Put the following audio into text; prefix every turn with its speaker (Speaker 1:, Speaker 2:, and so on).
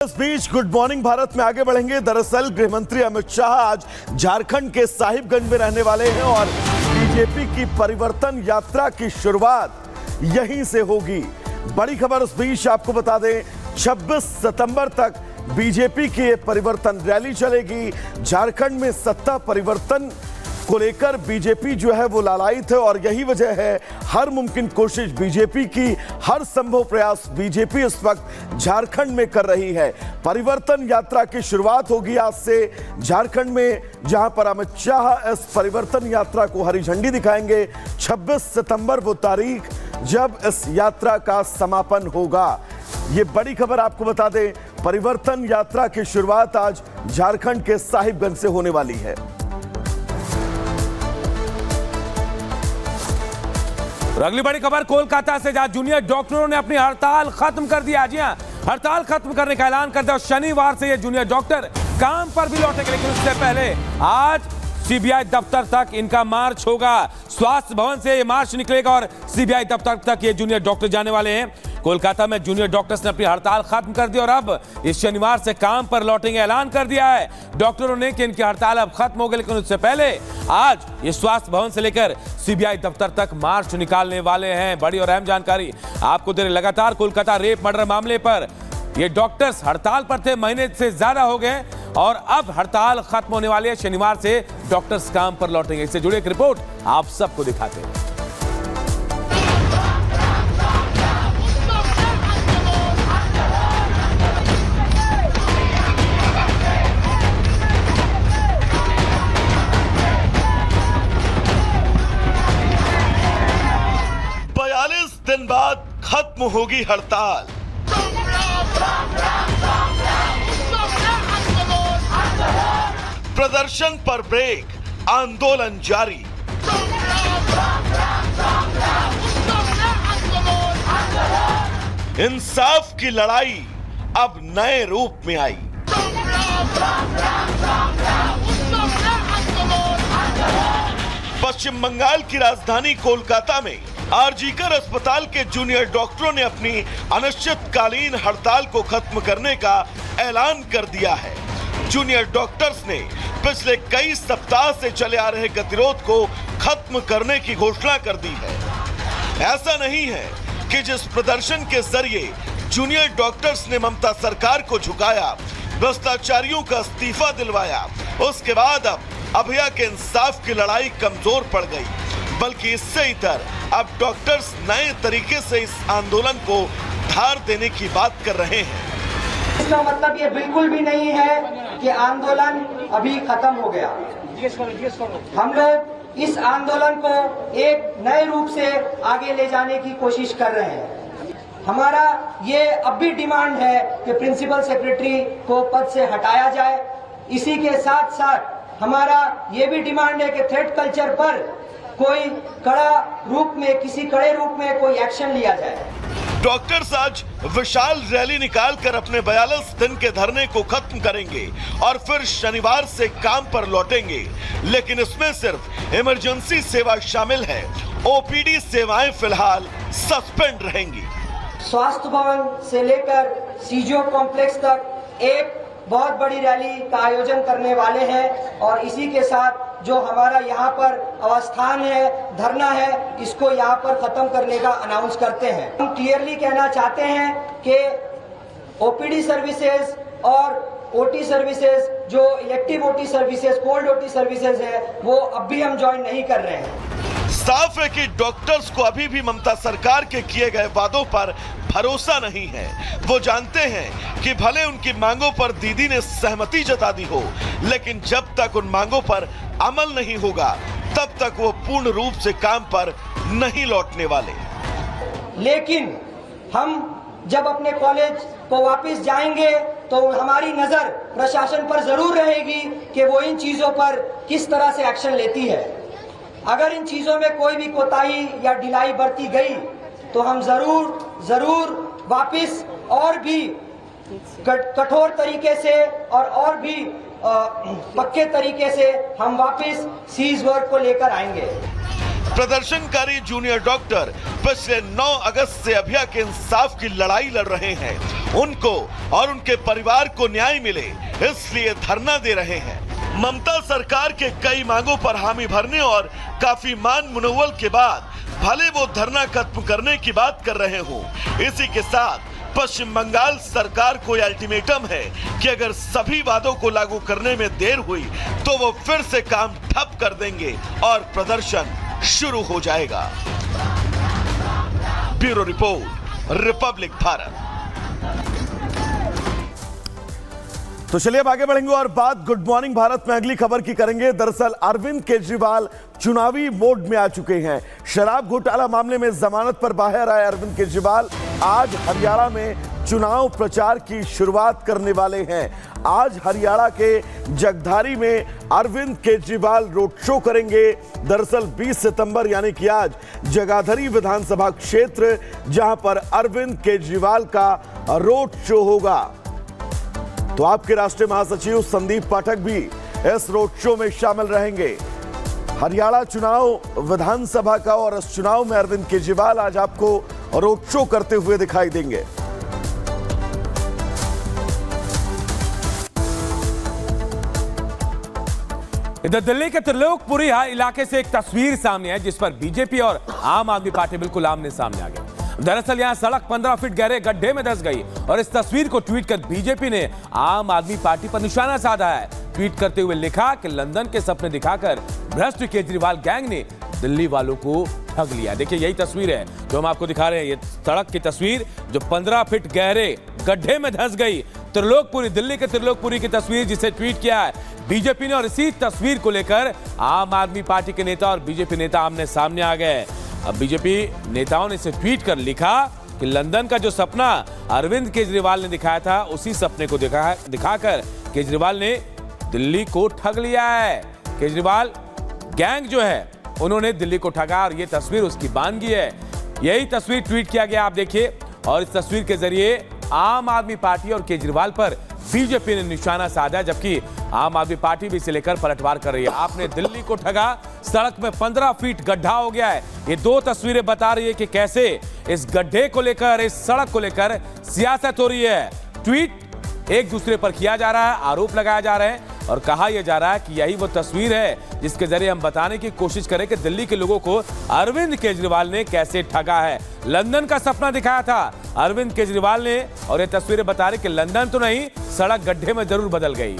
Speaker 1: इस बीच good morning Bharat में आगे बढ़ेंगे। दरअसल गृह मंत्री अमित शाह आज झारखंड के साहिबगंज में रहने वाले हैं और बीजेपी की परिवर्तन यात्रा की शुरुआत यहीं से होगी। बड़ी खबर इस बीच आपको बता दें, 26 सितंबर तक बीजेपी की ये परिवर्तन रैली चलेगी। झारखंड में सत्ता परिवर्तन को लेकर बीजेपी जो है वो लालायित है और यही वजह है हर मुमकिन कोशिश बीजेपी की, हर संभव प्रयास बीजेपी इस वक्त झारखंड में कर रही है। परिवर्तन यात्रा की शुरुआत होगी आज से झारखंड में, जहां पर अमित शाह इस परिवर्तन यात्रा को हरी झंडी दिखाएंगे। 26 सितंबर वो तारीख जब इस यात्रा का समापन होगा। ये बड़ी खबर आपको बता दें, परिवर्तन यात्रा की शुरुआत आज झारखंड के साहिबगंज से होने वाली है।
Speaker 2: अगली बड़ी खबर कोलकाता से, जहां जूनियर डॉक्टरों ने अपनी हड़ताल खत्म कर दिया। जी हां, हड़ताल खत्म करने का ऐलान कर दिया। शनिवार से ये जूनियर डॉक्टर काम पर भी लौटेंगे, लेकिन उससे पहले आज सीबीआई दफ्तर तक इनका मार्च होगा। स्वास्थ्य भवन से ये मार्च निकलेगा और सीबीआई दफ्तर तक ये जूनियर डॉक्टर जाने वाले हैं। कोलकाता में जूनियर डॉक्टर्स ने अपनी हड़ताल खत्म कर दी और अब इस शनिवार से काम पर लौटेंगे। ऐलान कर दिया है डॉक्टरों ने कि इनकी हड़ताल अब खत्म हो गई, लेकिन उससे पहले आज ये स्वास्थ्य भवन से लेकर सीबीआई दफ्तर तक मार्च निकालने वाले हैं। बड़ी और अहम जानकारी आपको दे रहे। लगातार कोलकाता रेप मर्डर मामले पर ये डॉक्टर्स हड़ताल पर थे, महीने से ज्यादा हो गए और अब हड़ताल खत्म होने वाली है। शनिवार से डॉक्टर्स काम पर लौटेंगे। इससे जुड़ी एक रिपोर्ट आप सबको दिखाते हैं।
Speaker 1: दिन बाद खत्म होगी हड़ताल। प्रदर्शन पर ब्रेक, आंदोलन जारी। इंसाफ की लड़ाई अब नए रूप में आई। पश्चिम बंगाल की राजधानी कोलकाता में आरजीकर अस्पताल के जूनियर डॉक्टरों ने अपनी अनिश्चितकालीन हड़ताल को खत्म करने का ऐलान कर दिया है। जूनियर डॉक्टर्स ने पिछले कई सप्ताह से चले आ रहे गतिरोध को खत्म करने की घोषणा कर दी है। ऐसा नहीं है कि जिस प्रदर्शन के जरिए जूनियर डॉक्टर्स ने ममता सरकार को झुकाया, भ्रष्टाचारियों का इस्तीफा दिलवाया, उसके बाद अब अभया के इंसाफ की लड़ाई कमजोर पड़ गई, बल्कि इससे इतर अब डॉक्टर्स नए तरीके से इस आंदोलन को धार देने की बात कर रहे हैं।
Speaker 3: इसका मतलब ये बिल्कुल भी नहीं है कि आंदोलन अभी खत्म हो गया। हम लोग इस आंदोलन को एक नए रूप से आगे ले जाने की कोशिश कर रहे हैं। हमारा ये अब भी डिमांड है कि प्रिंसिपल सेक्रेटरी को पद से हटाया जाए। इसी के साथ साथ हमारा ये भी डिमांड है कि थ्रेट कल्चर पर कोई कड़ा रूप में, किसी कड़े रूप में कोई एक्शन लिया जाए।
Speaker 1: डॉक्टर्स आज विशाल रैली निकालकर अपने 42 दिन के धरने को खत्म करेंगे और फिर शनिवार से काम पर लौटेंगे, लेकिन इसमें सिर्फ इमरजेंसी सेवा शामिल है। ओपीडी सेवाएं फिलहाल सस्पेंड रहेंगी।
Speaker 3: स्वास्थ्य भवन से लेकर सीजीओ कॉम्प्लेक्स तक एक बहुत बड़ी रैली का आयोजन करने वाले हैं और इसी के साथ जो हमारा यहाँ पर अवस्थान है, धरना है, इसको यहाँ पर खत्म करने का अनाउंस करते हैं। हम क्लियरली कहना चाहते हैं कि ओपीडी सर्विसेज और ओटी सर्विसेज, जो elective OT services, cold OT services है, वो अब भी हम ज्वाइन नहीं कर रहे हैं।
Speaker 1: साफ है कि डॉक्टर्स को अभी भी ममता सरकार के किए गए वादों पर भरोसा नहीं है। वो जानते हैं कि भले उनकी मांगों पर दीदी ने सहमति जता दी हो, लेकिन जब तक उन मांगों पर अमल नहीं होगा तब तक वो पूर्ण रूप से काम पर नहीं लौटने वाले।
Speaker 3: लेकिन हम जब अपने कॉलेज को वापस जाएंगे तो हमारी नजर प्रशासन पर जरूर रहेगी कि वो इन चीजों पर किस तरह से एक्शन लेती है। अगर इन चीजों में कोई भी कोताही या ढिलाई बरती गई तो हम जरूर वापस और भी कठोर तरीके से और भी पक्के तरीके से हम वापस सीज वर्क को लेकर आएंगे।
Speaker 1: प्रदर्शनकारी जूनियर डॉक्टर पिछले 9 अगस्त से अभिया के इंसाफ की लड़ाई लड़ रहे हैं। उनको और उनके परिवार को न्याय मिले इसलिए धरना दे रहे हैं। ममता सरकार के कई मांगों पर हामी भरने और काफी मान मुनव्वल के बाद भले वो धरना खत्म करने की बात कर रहे हो, इसी के साथ पश्चिम बंगाल सरकार को अल्टीमेटम है कि अगर सभी वादों को लागू करने में देर हुई तो वो फिर से काम ठप कर देंगे और प्रदर्शन शुरू हो जाएगा। Bureau report, Republic Bharat. तो चलिए अब आगे बढ़ेंगे और बात गुड मॉर्निंग भारत में अगली खबर की करेंगे। दरअसल अरविंद केजरीवाल चुनावी मोड में आ चुके हैं। शराब घोटाला मामले में जमानत पर बाहर आए अरविंद केजरीवाल आज हरियाणा में चुनाव प्रचार की शुरुआत करने वाले हैं। आज हरियाणा के जगधारी में अरविंद केजरीवाल रोड शो करेंगे। दरअसल 20 सितंबर यानी कि आज जगाधरी विधानसभा क्षेत्र जहां पर अरविंद केजरीवाल का रोड शो होगा। तो आपके राष्ट्रीय महासचिव संदीप पाठक भी इस रोड शो में शामिल रहेंगे। हरियाणा चुनाव विधानसभा का और इस चुनाव में अरविंद केजरीवाल आज आपको रोड शो करते हुए दिखाई देंगे।
Speaker 2: इधर दिल्ली के त्रिलोकपुरी इलाके से एक तस्वीर सामने है जिस पर बीजेपी और आम आदमी पार्टी बिल्कुल आमने सामने आ गए। दरअसल यहां सड़क 15 फीट गहरे गड्ढे में धंस गई और इस तस्वीर को ट्वीट कर बीजेपी ने आम आदमी पार्टी पर निशाना साधा है। ट्वीट करते हुए लिखा कि लंदन के सपने दिखाकर भ्रष्ट केजरीवाल गैंग ने दिल्ली वालों को ठग लिया। देखिए यही तस्वीर है जो हम आपको दिखा रहे हैं। ये सड़क की तस्वीर जो 15 फीट गहरे गड्ढे में धंस गई। त्रिलोकपुरी, दिल्ली के त्रिलोकपुरी की तस्वीर जिसे ट्वीट किया है बीजेपी ने और इसी तस्वीर को लेकर आम आदमी पार्टी के नेता और बीजेपी नेता आमने सामने आ गए। अब बीजेपी नेताओं ने इसे ट्वीट कर लिखा कि लंदन का जो सपना अरविंद केजरीवाल ने दिखाया था उसी सपने को दिखाकर केजरीवाल ने दिल्ली को ठग लिया है। केजरीवाल गैंग जो है उन्होंने दिल्ली को ठगा और ये तस्वीर उसकी बानगी है। यही तस्वीर ट्वीट किया गया, आप देखिए। और इस तस्वीर के जरिए आम आदमी पार्टी और केजरीवाल पर बीजेपी ने निशाना साधा, जबकि आम आदमी पार्टी भी इसे लेकर पलटवार कर रही है। आपने दिल्ली को ठगा, सड़क में 15 फीट गड्ढा हो गया है। ये दो तस्वीरें बता रही है कि कैसे इस गड्ढे को लेकर, इस सड़क को लेकर सियासत हो रही है। ट्वीट एक दूसरे पर किया जा रहा है, आरोप लगाया जा रहा है और कहा यह जा रहा है कि यही वो तस्वीर है जिसके जरिए हम बताने की कोशिश करें कि दिल्ली के लोगों को अरविंद केजरीवाल ने कैसे ठगा है। लंदन का सपना दिखाया था अरविंद केजरीवाल ने और ये तस्वीरें बता रही कि लंदन तो नहीं, सड़क गड्ढे में जरूर बदल गई।